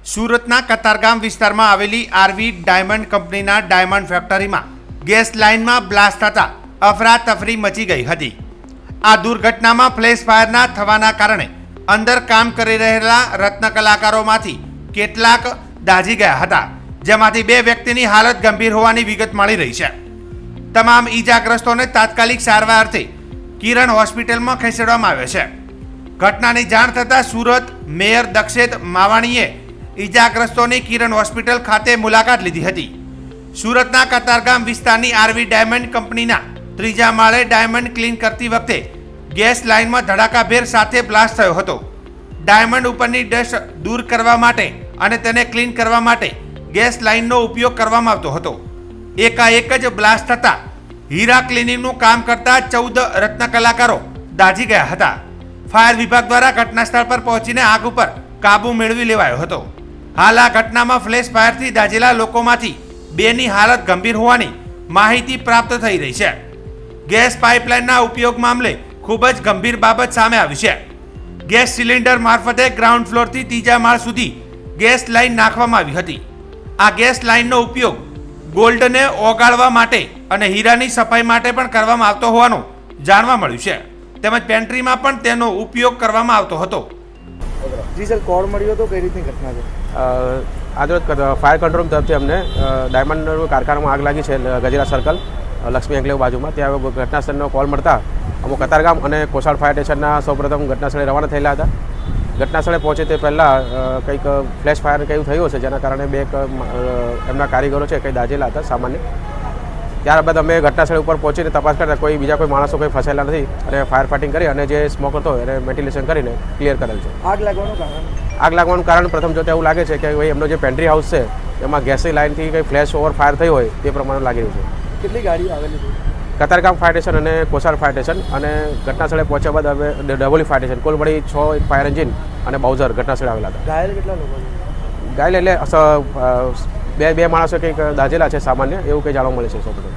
સુરતના કતારગામ વિસ્તારમાં આવેલી આરવી ડાયમંડ કંપનીના ડાયમંડ ફેક્ટરીમાં ગેસ લાઇનમાં બ્લાસ્ટ થતા અફરાતફરી મચી ગઈ હતી। આ દુર્ઘટનામાં ફ્લેશ ફાયરના થવાના કારણે અંદર કામ કરી રહેલા રત્ન કલાકારોમાંથી કેટલાક દાઝી ગયા હતા, જેમાંથી 2 વ્યક્તિની હાલત ગંભીર હોવાની વિગત મળી રહી છે। તમામ ઈજાગ્રસ્તોને તાત્કાલિક સારવાર અર્થે કિરણ હોસ્પિટલમાં ખસેડવામાં આવ્યા છે। ઘટનાની જાણ થતાં સુરત મેયર દક્ષેત માવાણીએ ઈજાગ્રસ્તોની કિરણ હોસ્પિટલ ખાતે મુલાકાત લીધી હતી। સુરતના કતારગામ વિસ્તારની આરવી ડાયમંડ કંપનીના 3જા માળે ડાયમંડ ક્લીન કરતી વખતે ગેસ લાઇનમાં ધડાકાભેર સાથે બ્લાસ્ટ થયો હતો। ડાયમંડ ઉપરની ડસ્ટ દૂર કરવા માટે અને તેને ક્લીન કરવા માટે ગેસ લાઇનનો ઉપયોગ કરવામાં આવતો હતો। એકાએક જ બ્લાસ્ટ થતાં હીરા ક્લિનિંગનું કામ કરતા 14 રત્ન કલાકારો દાઝી ગયા હતા। ફાયર વિભાગ દ્વારા ઘટના સ્થળ પર પહોંચીને આગ ઉપર કાબુ મેળવી લેવાયો હતો। હાલ આ ઘટનામાં ફ્લેશ ફાયરથી દાઝેલા લોકોમાંથી 2ની હાલત ગંભીર હોવાની માહિતી પ્રાપ્ત થઈ રહી છે। ગેસ પાઇપલાઇનના ઉપયોગ મામલે ખૂબ જ ગંભીર બાબત સામે આવી છે। ગેસ સિલિન્ડર મારફતે ગ્રાઉન્ડ ફ્લોરથી 3જા માળ સુધી ગેસ લાઇન નાખવામાં આવી હતી। આ ગેસ લાઇનનો ઉપયોગ ગોલ્ડને ઓગાળવા માટે અને હીરાની સફાઈ માટે પણ કરવામાં આવતો હોવાનું જાણવા મળ્યું છે, તેમજ પેન્ટ્રીમાં પણ તેનો ઉપયોગ કરવામાં આવતો હતો। જી સર, કોલ મળ્યો તો કઈ રીતની ઘટના છે? આજરોજ ફાયર કંટ્રોલ તરફથી અમને ડાયમંડ કારખાનામાં આગ લાગી છે ગજેરા સર્કલ લક્ષ્મી એન્કલેવ બાજુમાં। ત્યાં ઘટના સ્થળનો કોલ મળતા અમુક કતારગામ અને કોસાડ ફાયર સ્ટેશનના સૌપ્રથમ ઘટના સ્થળે રવાના થયેલા હતા। ઘટના સ્થળે પહોંચે તે પહેલાં કંઈક ફ્લેશ ફાયર કંઈ થયું છે, જેના કારણે 2 એમના કારીગરો છે કંઈ દાઝેલા હતા સામાન્ય। ત્યારબાદ અમે ઘટના સ્થળ ઉપર પહોંચીને તપાસ કરતા બીજા કોઈ માણસો કોઈ ફસાયેલા નથી અને ફાયર ફાઇટિંગ કરી અને જે સ્મોક હતો એને વેન્ટિલેશન કરીને ક્લિયર કરેલ છે। આગ લાગવાનું કારણ પ્રથમ જોતા એવું લાગે છે કે ભાઈ એમનો જે પેન્ટ્રી હાઉસ છે એમાં ગેસની લાઇનથી કંઈ ફ્લેશ ઓવર ફાયર થઈ હોય તે પ્રમાણે લાગી રહ્યું છે। કેટલી ગાડીઓ આવેલી છે? કતારગામ ફાયર સ્ટેશન અને કોસાડ ફાયર સ્ટેશન અને ઘટના સ્થળે પહોંચ્યા બાદ હવે ડબોલી ફાયર સ્ટેશન કુલ મળી 6 ફાયર એન્જિન અને બાઉઝર ઘટના સ્થળે આવેલા હતા। ઘાયલ કેટલા લોકો છે? ઘાયલ એટલે બે માણસો કંઈક દાઝેલા છે સામાન્ય, એવું કંઈ જાણવા મળે છે સૌપ્રથમ।